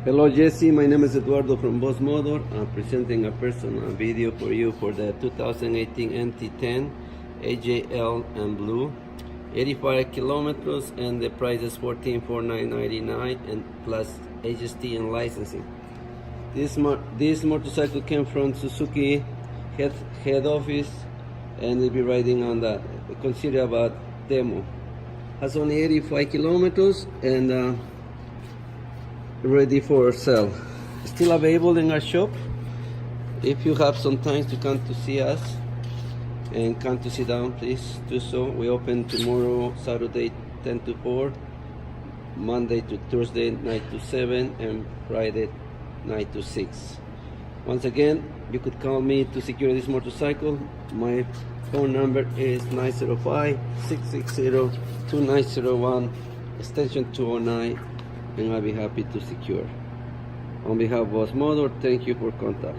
Hello Jesse, my name is Eduardo from Boss Motor. I'm presenting a personal video for you for the 2018 MT10 AJL and blue. 85 kilometers and the price is $14,499 and plus HST and licensing. This motorcycle came from Suzuki head office and we'll be riding on that. Consider about demo. Has only 85 kilometers and ready for sale. Still available in our shop. If you have some time to come to see us and come to sit down, please do so. We open tomorrow, Saturday 10 to 4, Monday to Thursday 9 to 7, and Friday 9 to 6. Once again, you could call me to secure this motorcycle. My phone number is 905-660-2901, extension 209, and I'll be happy to secure. On behalf of Boss Motor, thank you for contact.